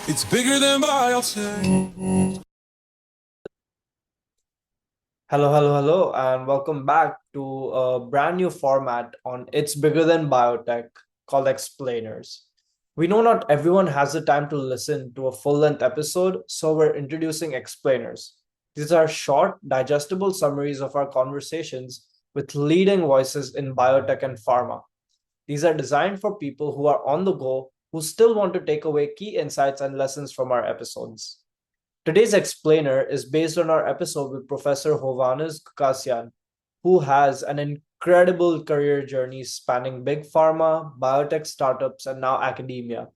It's bigger than biotech. Hello, and welcome back to a brand new format on It's Bigger Than Biotech called Explainers. We know not everyone has the time to listen to a full length episode, so we're introducing Explainers. These are short, digestible summaries of our conversations with leading voices in biotech and pharma. These are designed for people who are on the go who still want to take away key insights and lessons from our episodes. Today's explainer is based on our episode with Professor Hovhannes, who has an incredible career journey spanning big pharma, biotech startups, and now academia.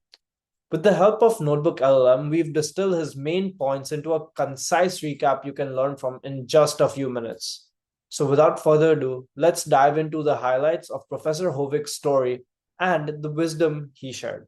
With the help of Notebook LLM, we've distilled his main points into a concise recap you can learn from in just a few minutes. So, without further ado, let's dive into the highlights of Professor Hovik's story and the wisdom he shared.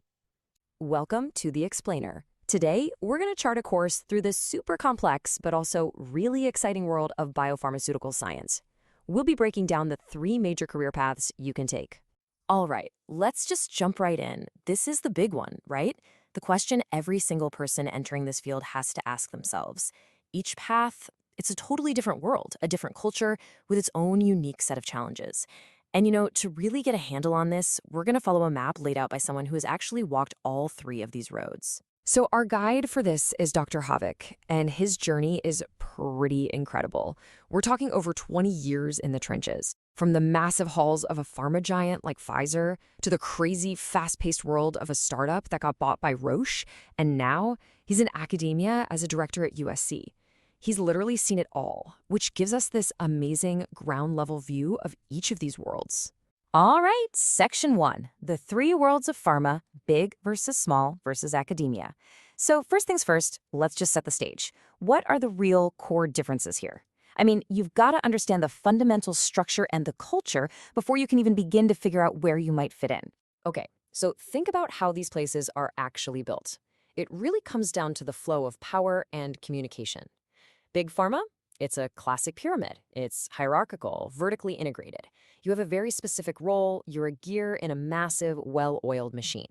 Welcome to The Explainer. Today, we're going to chart a course through the super complex but also really exciting world of biopharmaceutical science. We'll be breaking down the three major career paths you can take. All right, let's just jump right in. This is the big one, right? The question every single person entering this field has to ask themselves. Each path, it's a totally different world, a different culture with its own unique set of challenges. And to really get a handle on this, we're going to follow a map laid out by someone who has actually walked all three of these roads. So, our guide for this is Dr. Hovik, and his journey is pretty incredible. We're talking over 20 years in the trenches, from the massive halls of a pharma giant like Pfizer to the crazy, fast paced world of a startup that got bought by Roche, and now he's in academia as a director at USC. He's literally seen it all, which gives us this amazing ground level view of each of these worlds. All right, section one, the three worlds of pharma, big versus small versus academia. So first things first, let's just set the stage. What are the real core differences here? I mean, you've got to understand the fundamental structure and the culture before you can even begin to figure out where you might fit in. Okay, so think about how these places are actually built. It really comes down to the flow of power and communication. Big pharma? It's a classic pyramid. It's hierarchical, vertically integrated. You have a very specific role. You're a gear in a massive, well-oiled machine.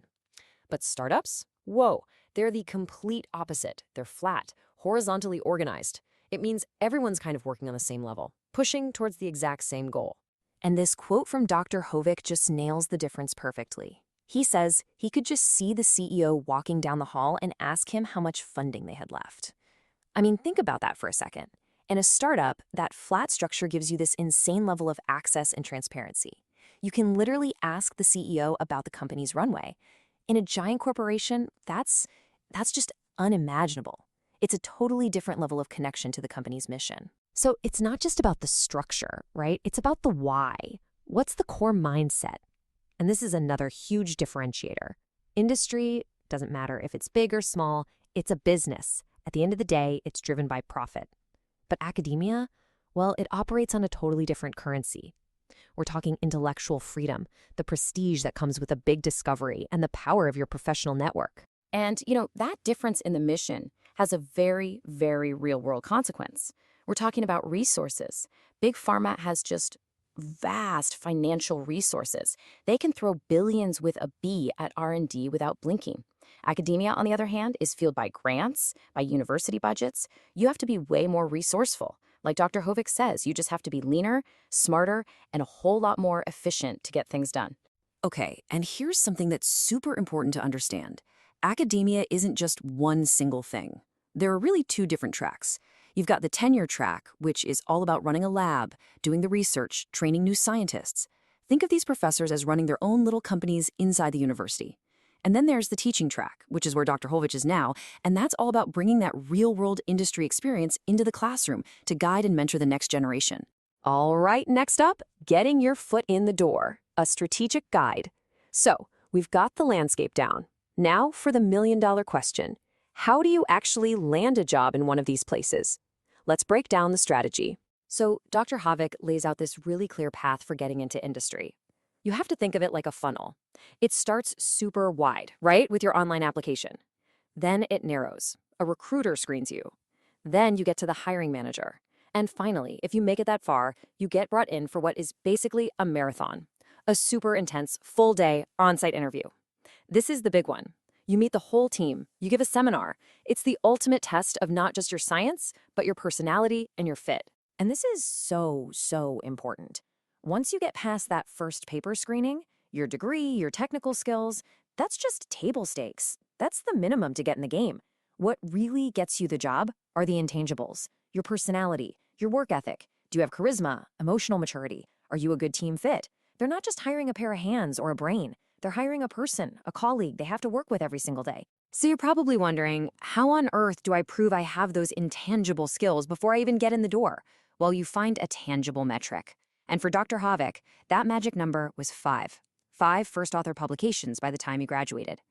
But startups? Whoa, they're the complete opposite. They're flat, horizontally organized. It means everyone's kind of working on the same level, pushing towards the exact same goal. And this quote from Dr. Hovik just nails the difference perfectly. He says he could just see the CEO walking down the hall and ask him how much funding they had left. I mean, think about that for a second. In a startup, that flat structure gives you this insane level of access and transparency. You can literally ask the CEO about the company's runway. In a giant corporation, that's just unimaginable. It's a totally different level of connection to the company's mission. So it's not just about the structure, right? It's about the why. What's the core mindset? And this is another huge differentiator. Industry doesn't matter if it's big or small, it's a business. At the end of the day, it's driven by profit. But academia, well, it operates on a totally different currency. We're talking intellectual freedom, the prestige that comes with a big discovery, and the power of your professional network. And, that difference in the mission has a very, very real-world consequence. We're talking about resources. Big pharma has just vast financial resources. They can throw billions with a B at R&D without blinking. Academia, on the other hand, is fueled by grants, by university budgets. You have to be way more resourceful. Like Dr. Hovik says, you just have to be leaner, smarter, and a whole lot more efficient to get things done. Okay, and here's something that's super important to understand. Academia isn't just one single thing. There are really two different tracks. You've got the tenure track, which is all about running a lab, doing the research, training new scientists. Think of these professors as running their own little companies inside the university. And then there's the teaching track, which is where Dr. Hovich is now, and that's all about bringing that real-world industry experience into the classroom to guide and mentor the next generation. All right, next up, getting your foot in the door, a strategic guide. So, we've got the landscape down. Now for the million-dollar question. How do you actually land a job in one of these places? Let's break down the strategy. So, Dr. Hovik lays out this really clear path for getting into industry. You have to think of it like a funnel. It starts super wide, right, with your online application. Then it narrows. A recruiter screens you. Then you get to the hiring manager. And finally, if you make it that far, you get brought in for what is basically a marathon, a super intense, full-day, on-site interview. This is the big one. You meet the whole team. You give a seminar. It's the ultimate test of not just your science, but your personality and your fit. And this is so important. Once you get past that first paper screening, your degree, your technical skills, that's just table stakes. That's the minimum to get in the game. What really gets you the job are the intangibles. Your personality, your work ethic. Do you have charisma, emotional maturity? Are you a good team fit? They're not just hiring a pair of hands or a brain. They're hiring a person, a colleague they have to work with every single day. So you're probably wondering, how on earth do I prove I have those intangible skills before I even get in the door? Well, you find a tangible metric. And for Dr. Hovik, that magic number was 5. 5 first author publications by the time he graduated.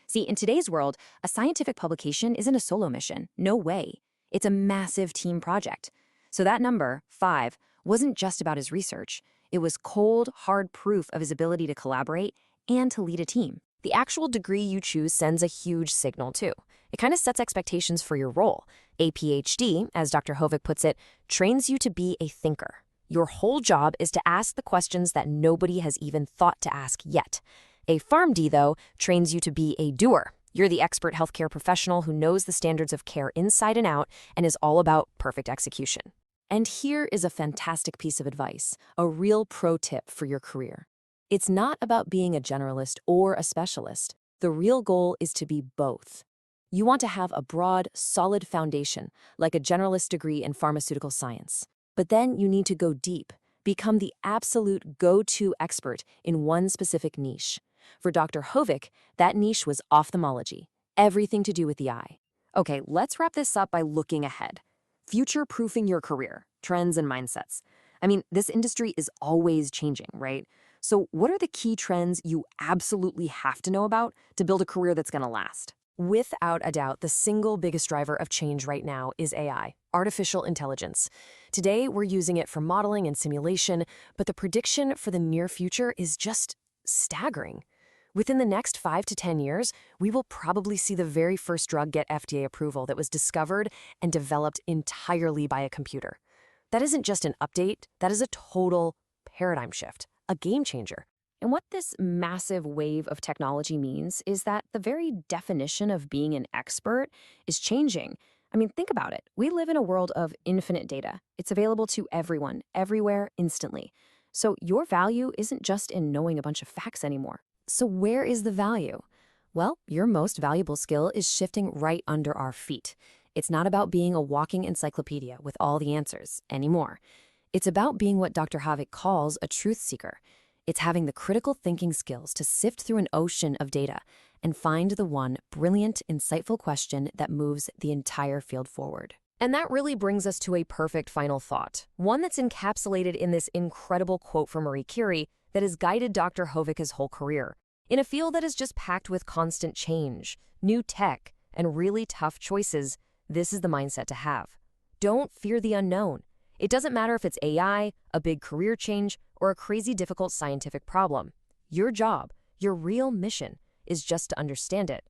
See, in today's world, a scientific publication isn't a solo mission. No way. It's a massive team project. So that number, 5, wasn't just about his research. It was cold, hard proof of his ability to collaborate and to lead a team. The actual degree you choose sends a huge signal, too. It kind of sets expectations for your role. A PhD, as Dr. Hovik puts it, trains you to be a thinker. Your whole job is to ask the questions that nobody has even thought to ask yet. A PharmD, though, trains you to be a doer. You're the expert healthcare professional who knows the standards of care inside and out and is all about perfect execution. And here is a fantastic piece of advice, a real pro tip for your career. It's not about being a generalist or a specialist. The real goal is to be both. You want to have a broad, solid foundation, like a generalist degree in pharmaceutical science. But then you need to go deep, become the absolute go-to expert in one specific niche. For Dr. Hovik, that niche was ophthalmology, everything to do with the eye. Okay, let's wrap this up by looking ahead. Future-proofing your career, trends and mindsets. I mean, this industry is always changing, right? So what are the key trends you absolutely have to know about to build a career that's going to last? Without a doubt, the single biggest driver of change right now is AI, artificial intelligence. Today, we're using it for modeling and simulation, but the prediction for the near future is just staggering. Within the next 5 to 10 years, we will probably see the very first drug get FDA approval that was discovered and developed entirely by a computer. That isn't just an update, that is a total paradigm shift, a game changer. And what this massive wave of technology means is that the very definition of being an expert is changing. I mean, think about it. We live in a world of infinite data. It's available to everyone, everywhere, instantly. So your value isn't just in knowing a bunch of facts anymore. So where is the value? Well, your most valuable skill is shifting right under our feet. It's not about being a walking encyclopedia with all the answers anymore. It's about being what Dr. Hovik calls a truth seeker. It's having the critical thinking skills to sift through an ocean of data and find the one brilliant, insightful question that moves the entire field forward. And that really brings us to a perfect final thought, one that's encapsulated in this incredible quote from Marie Curie that has guided Dr. Hovik his whole career. In a field that is just packed with constant change, new tech, and really tough choices, this is the mindset to have. Don't fear the unknown. It doesn't matter if it's AI, a big career change, or a crazy difficult scientific problem. Your job, your real mission, is just to understand it,